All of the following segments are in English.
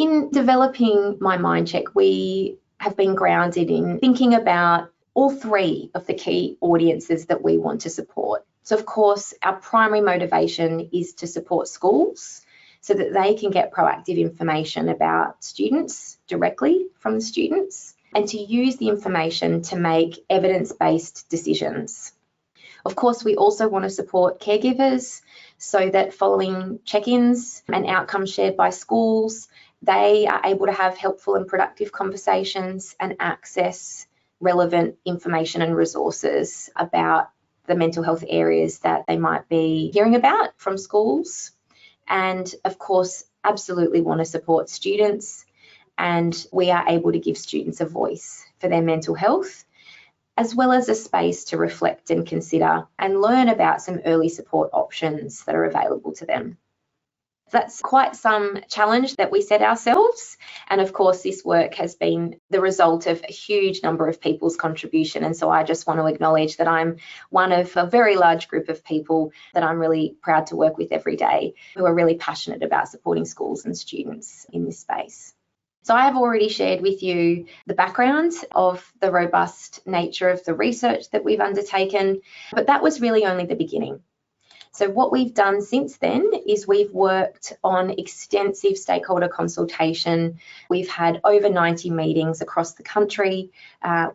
in developing my mind check, we have been grounded in thinking about all three of the key audiences that we want to support. So of course, our primary motivation is to support schools so that they can get proactive information about students directly from the students and to use the information to make evidence-based decisions. Of course, we also want to support caregivers so that following check-ins and outcomes shared by schools, they are able to have helpful and productive conversations and access relevant information and resources about the mental health areas that they might be hearing about from schools. And of course, absolutely want to support students, and we are able to give students a voice for their mental health, as well as a space to reflect and consider and learn about some early support options that are available to them. That's quite some challenge that we set ourselves. And of course, this work has been the result of a huge number of people's contribution. And so I just want to acknowledge that I'm one of a very large group of people that I'm really proud to work with every day, who are really passionate about supporting schools and students in this space. So I have already shared with you the background of the robust nature of the research that we've undertaken, but that was really only the beginning. So what we've done since then is we've worked on extensive stakeholder consultation. We've had over 90 meetings across the country.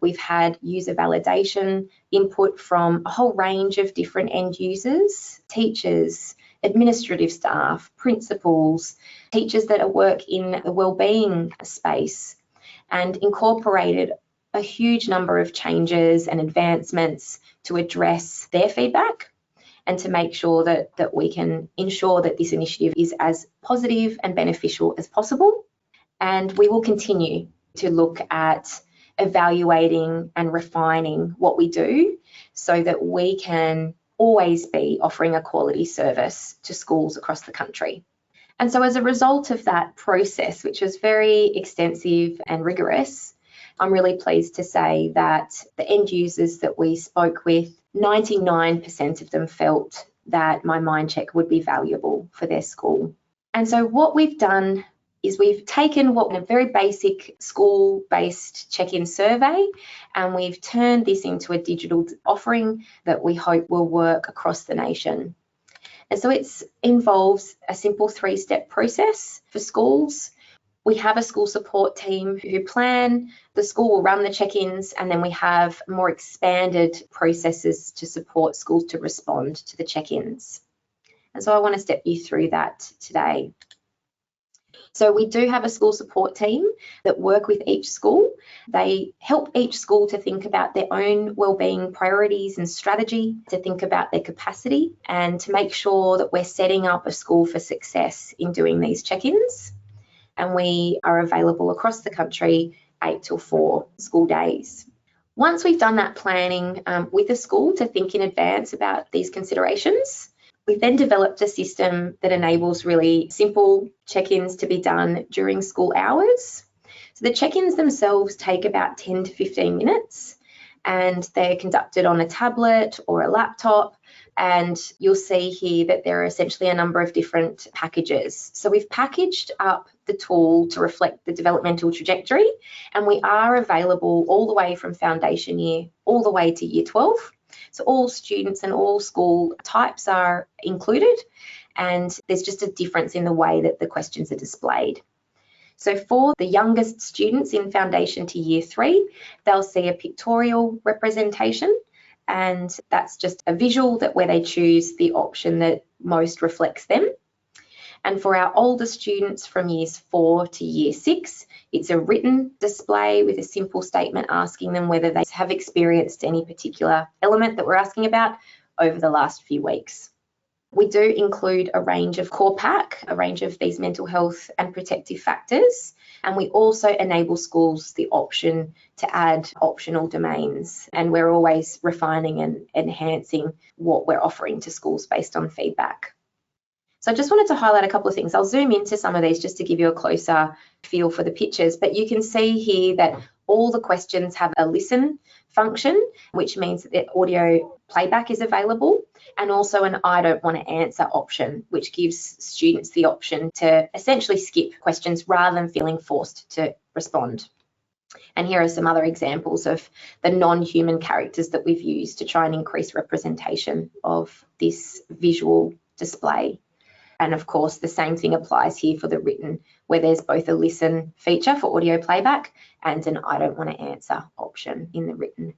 We've had user validation input from a whole range of different end users, teachers, administrative staff, principals, teachers that work in the wellbeing space, and incorporated a huge number of changes and advancements to address their feedback and to make sure that we can ensure that this initiative is as positive and beneficial as possible. And we will continue to look at evaluating and refining what we do so that we can always be offering a quality service to schools across the country. And so as a result of that process, which was very extensive and rigorous, I'm really pleased to say that the end users that we spoke with, 99% of them felt that my mind check would be valuable for their school. And so what we've done is we've taken what a very basic school-based check-in survey, and we've turned this into a digital offering that we hope will work across the nation. And so it involves a simple 3-step process for schools. We have a school support team who plan, the school will run the check-ins, and then we have more expanded processes to support schools to respond to the check-ins. And so I want to step you through that today. So we do have a school support team that work with each school. They help each school to think about their own wellbeing priorities and strategy, to think about their capacity, and to make sure that we're setting up a school for success in doing these check-ins. And we are available across the country 8 till 4 school days. Once we've done that planning with the school to think in advance about these considerations, we've then developed a system that enables really simple check-ins to be done during school hours. So the check-ins themselves take about 10 to 15 minutes, and they're conducted on a tablet or a laptop. And you'll see here that there are essentially a number of different packages. So we've packaged up the tool to reflect the developmental trajectory, and we are available all the way from foundation year all the way to year 12. So all students and all school types are included, and there's just a difference in the way that the questions are displayed. So for the youngest students in foundation to year 3, they'll see a pictorial representation, and that's just a visual where they choose the option that most reflects them. And for our older students from years 4 to year 6, it's a written display with a simple statement asking them whether they have experienced any particular element that we're asking about over the last few weeks. We do include a range of core pack, a range of these mental health and protective factors, and we also enable schools the option to add optional domains, and we're always refining and enhancing what we're offering to schools based on feedback. So I just wanted to highlight a couple of things. I'll zoom into some of these just to give you a closer feel for the pictures, but you can see here that All the questions have a listen function, which means that audio playback is available, and also an I don't want to answer option, which gives students the option to essentially skip questions rather than feeling forced to respond. And here are some other examples of the non-human characters that we've used to try and increase representation of this visual display. And of course, the same thing applies here for the written, where there's both a listen feature for audio playback and an I don't want to answer option in the written.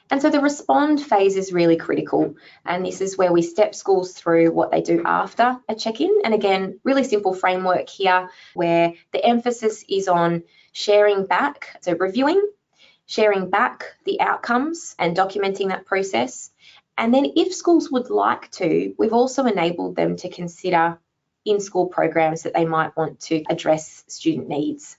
And so the respond phase is really critical. And this is where we step schools through what they do after a check-in. And again, really simple framework here where the emphasis is on sharing back, so reviewing, sharing back the outcomes and documenting that process. And then if schools would like to, we've also enabled them to consider in-school programs that they might want to address student needs.